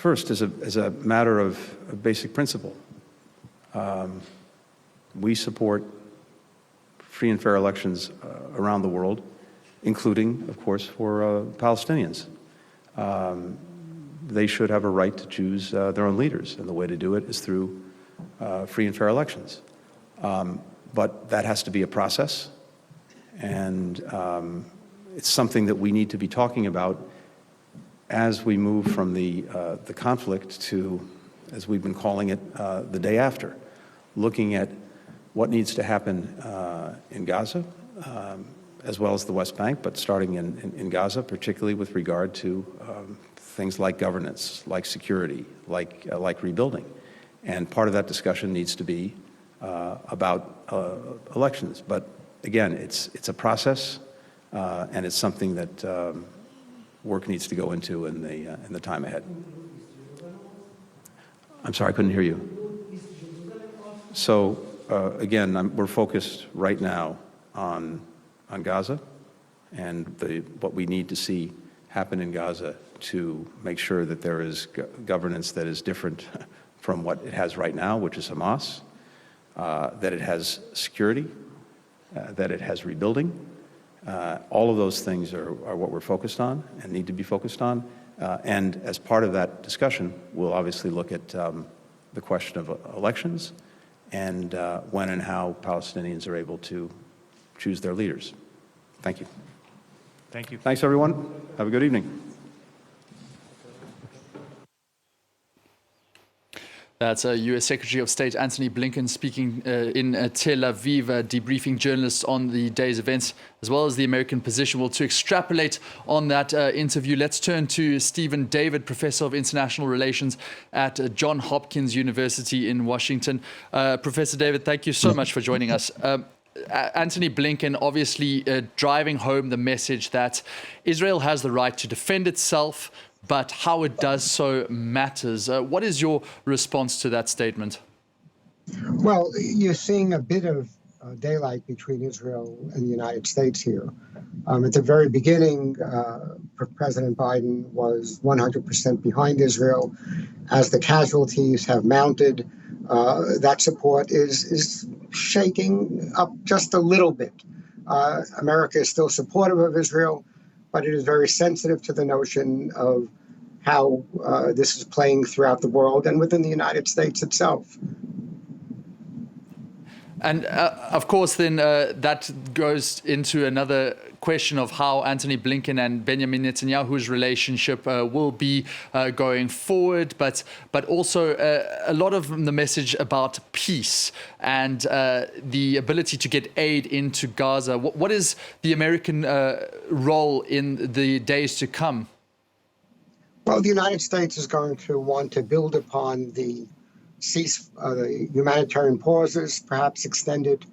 First, as a matter of basic principle, we support free and fair elections around the world, including, of course, for Palestinians. They should have a right to choose their own leaders, and the way to do it is through free and fair elections. But that has to be a process, and it's something that we need to be talking about as we move from the conflict to, as we've been calling it, the day after, looking at what needs to happen in Gaza, as well as the West Bank, but starting in Gaza, particularly with regard to things like governance, like security, like rebuilding. And part of that discussion needs to be about elections. But again, it's a process, and it's something that work needs to go into in the time ahead. I'm sorry, I couldn't hear you. So again, we're focused right now on Gaza and what we need to see happen in Gaza to make sure that there is governance that is different from what it has right now, which is Hamas, that it has security, that it has rebuilding. All of those things are what we're focused on and need to be focused on. And as part of that discussion, we'll obviously look at the question of elections and when and how Palestinians are able to choose their leaders. Thank you. Thank you. Thanks, everyone. Have a good evening. That's U.S. Secretary of State Antony Blinken speaking in Tel Aviv, debriefing journalists on the day's events, as well as the American position. Well, to extrapolate on that interview, let's turn to Stephen David, Professor of International Relations at Johns Hopkins University in Washington. Professor David, thank you so much for joining us. Antony Blinken obviously driving home the message that Israel has the right to defend itself, but how it does so matters. What is your response to that statement? Well, you're seeing a bit of daylight between Israel and the United States here. At the very beginning, President Biden was 100% behind Israel. As the casualties have mounted, that support is shaking up just a little bit. America is still supportive of Israel, but it is very sensitive to the notion of how this is playing throughout the world and within the United States itself. And of course, then that goes into another question of how Antony Blinken and Benjamin Netanyahu's relationship will be going forward, but also a lot of the message about peace and the ability to get aid into Gaza. What is the American role in the days to come? Well, the United States is going to want to build upon the humanitarian pauses, perhaps extended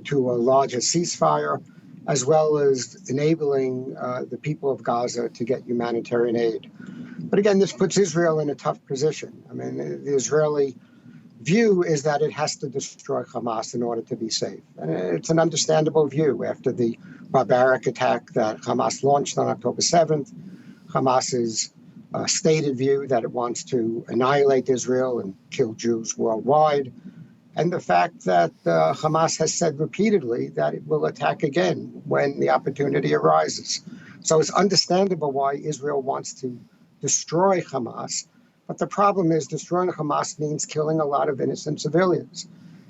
to a larger ceasefire, as well as enabling the people of Gaza to get humanitarian aid. But again, this puts Israel in a tough position. I mean, the Israeli view is that it has to destroy Hamas in order to be safe. And it's an understandable view after the barbaric attack that Hamas launched on October 7th. Hamas's stated view that it wants to annihilate Israel and kill Jews worldwide, and the fact that Hamas has said repeatedly that it will attack again when the opportunity arises. So it's understandable why Israel wants to destroy Hamas, but the problem is destroying Hamas means killing a lot of innocent civilians,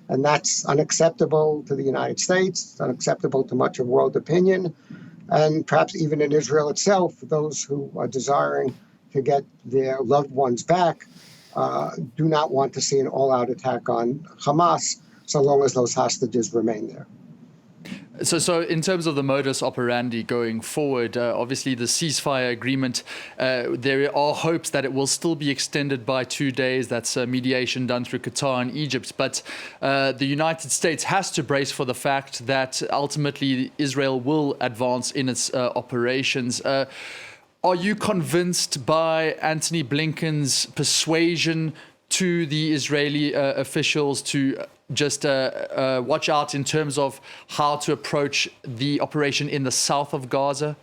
and that's unacceptable to the United States, it's unacceptable to much of world opinion, and perhaps even in Israel itself, those who are desiring to get their loved ones back do not want to see an all-out attack on Hamas so long as those hostages remain there. So in terms of the modus operandi going forward, obviously the ceasefire agreement, there are hopes that it will still be extended by 2 days. That's mediation done through Qatar and Egypt. But the United States has to brace for the fact that ultimately Israel will advance in its operations. Are you convinced by Antony Blinken's persuasion to the Israeli officials to just watch out in terms of how to approach the operation in the south of Gaza?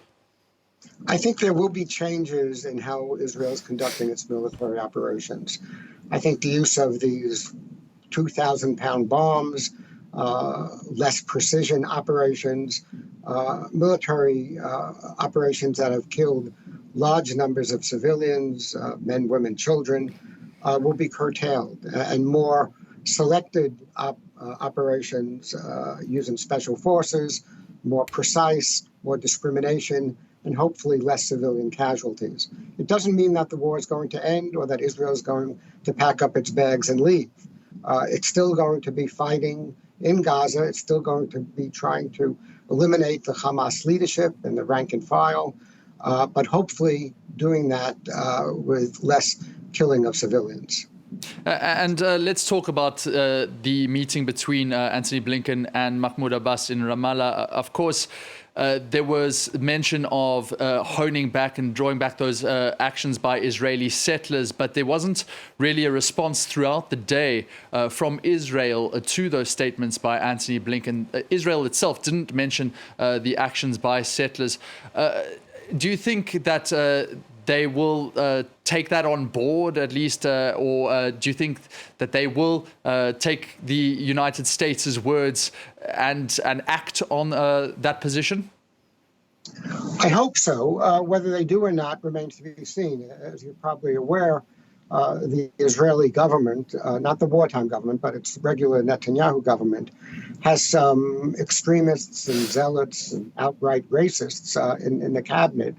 I think there will be changes in how Israel is conducting its military operations. I think the use of these 2,000-pound bombs, less precision operations, military operations that have killed large numbers of civilians, men, women, children, will be curtailed, and more selected operations using special forces, more precise, more discrimination, and hopefully less civilian casualties. It doesn't mean that the war is going to end or that Israel is going to pack up its bags and leave. It's still going to be fighting in Gaza. It's still going to be trying to eliminate the Hamas leadership and the rank and file, but hopefully doing that with less killing of civilians. And let's talk about the meeting between Antony Blinken and Mahmoud Abbas in Ramallah. Of course, there was mention of honing back and drawing back those actions by Israeli settlers, but there wasn't really a response throughout the day from Israel to those statements by Antony Blinken. Israel itself didn't mention the actions by settlers. Do you think that they will take that on board at least, or do you think that they will take the United States' words and act on that position? I hope so. Whether they do or not remains to be seen. As you're probably aware, the Israeli government, not the wartime government, but its regular Netanyahu government, has some extremists and zealots and outright racists in the cabinet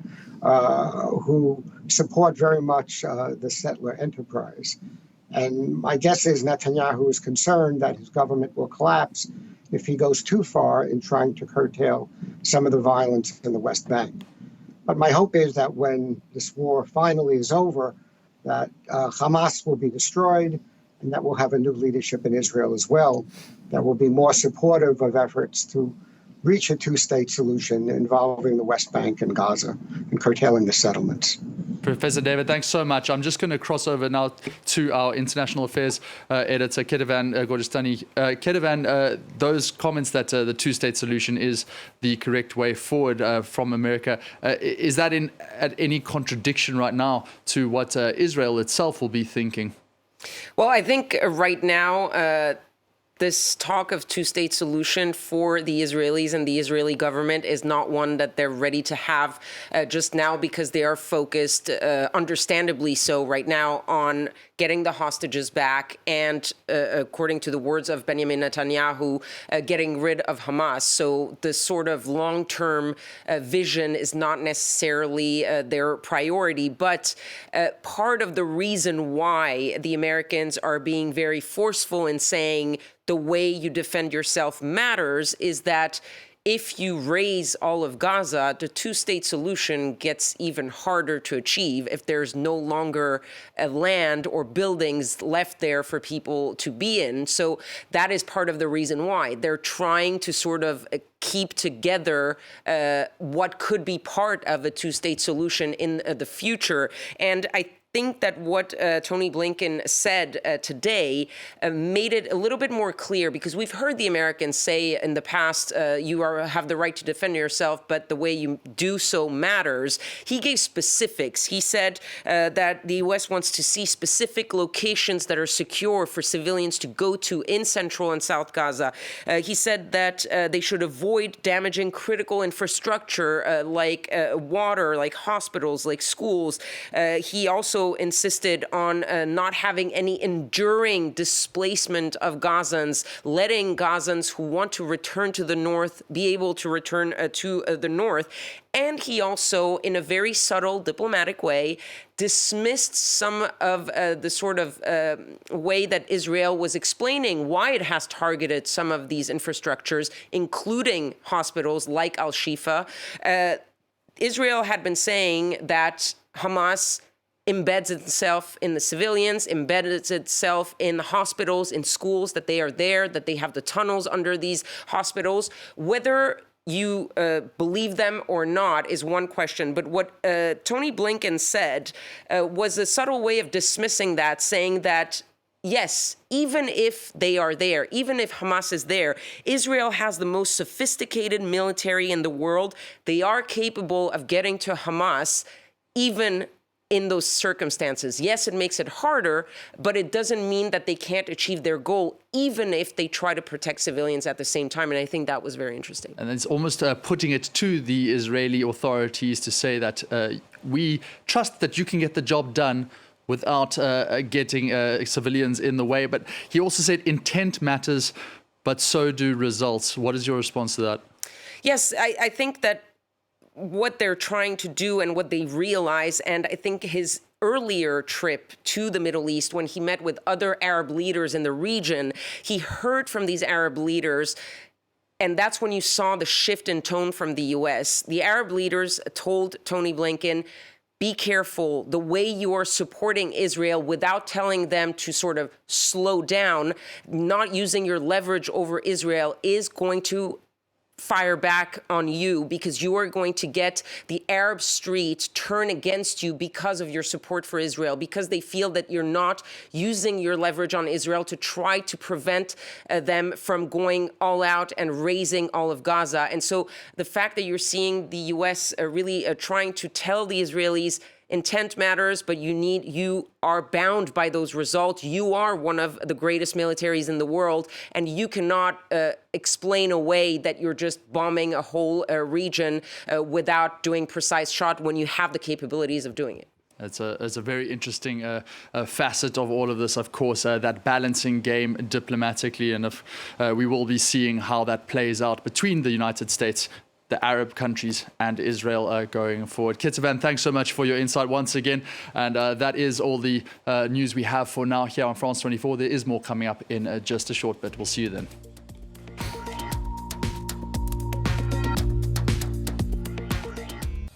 who support very much the settler enterprise. And my guess is Netanyahu is concerned that his government will collapse if he goes too far in trying to curtail some of the violence in the West Bank. But my hope is that when this war finally is over, that Hamas will be destroyed and that we'll have a new leadership in Israel as well that will be more supportive of efforts to reach a two-state solution involving the West Bank and Gaza and curtailing the settlements. Professor David, thanks so much. I'm just going to cross over now to our international affairs editor, Ketevan Gorjestani. Ketevan, those comments that the two-state solution is the correct way forward from America, is that at any contradiction right now to what Israel itself will be thinking? Well, I think right now, this talk of two-state solution for the Israelis and the Israeli government is not one that they're ready to have just now, because they are focused, understandably so right now, on getting the hostages back and, according to the words of Benjamin Netanyahu, getting rid of Hamas. So the sort of long-term vision is not necessarily their priority. But part of the reason why the Americans are being very forceful in saying the way you defend yourself matters is that if you raise all of Gaza, the two-state solution gets even harder to achieve if there's no longer a land or buildings left there for people to be in. So that is part of the reason why they're trying to sort of keep together what could be part of a two-state solution in the future. And I think that what Tony Blinken said today made it a little bit more clear, because we've heard the Americans say in the past, you have the right to defend yourself, but the way you do so matters. He gave specifics. He said that the U.S. wants to see specific locations that are secure for civilians to go to in Central and South Gaza. He said that they should avoid damaging critical infrastructure like water, like hospitals, like schools. He also insisted on not having any enduring displacement of Gazans, letting Gazans who want to return to the north be able to return to the north. And he also, in a very subtle diplomatic way, dismissed some of the sort of way that Israel was explaining why it has targeted some of these infrastructures, including hospitals like Al-Shifa. Israel had been saying that Hamas embeds itself in the civilians, embeds itself in hospitals, in schools, that they are there, that they have the tunnels under these hospitals. Whether you believe them or not is one question. But what Tony Blinken said was a subtle way of dismissing that, saying that yes, even if they are there, even if Hamas is there, Israel has the most sophisticated military in the world. They are capable of getting to Hamas even in those circumstances. Yes, it makes it harder, but it doesn't mean that they can't achieve their goal, even if they try to protect civilians at the same time. And I think that was very interesting. And it's almost putting it to the Israeli authorities to say that we trust that you can get the job done without getting civilians in the way. But he also said intent matters, but so do results. What is your response to that? Yes, I think that what they're trying to do and what they realize, and I think his earlier trip to the Middle East, when he met with other Arab leaders in the region, he heard from these Arab leaders, and that's when you saw the shift in tone from the U.S. The Arab leaders told Tony Blinken, be careful, the way you are supporting Israel without telling them to sort of slow down, not using your leverage over Israel is going to fire back on you, because you are going to get the Arab streets turn against you because of your support for Israel, because they feel that you're not using your leverage on Israel to try to prevent them from going all out and raising all of Gaza. And so the fact that you're seeing the U.S. really trying to tell the Israelis, intent matters, but you are bound by those results. You are one of the greatest militaries in the world, and you cannot explain away that you're just bombing a whole region without doing precise shot when you have the capabilities of doing it. It's a very interesting facet of all of this, of course, that balancing game diplomatically, and we will be seeing how that plays out between the United States, the Arab countries, and Israel going forward. Kitavan, thanks so much for your insight once again. And that is all the news we have for now here on France 24. There is more coming up in just a short bit. We'll see you then.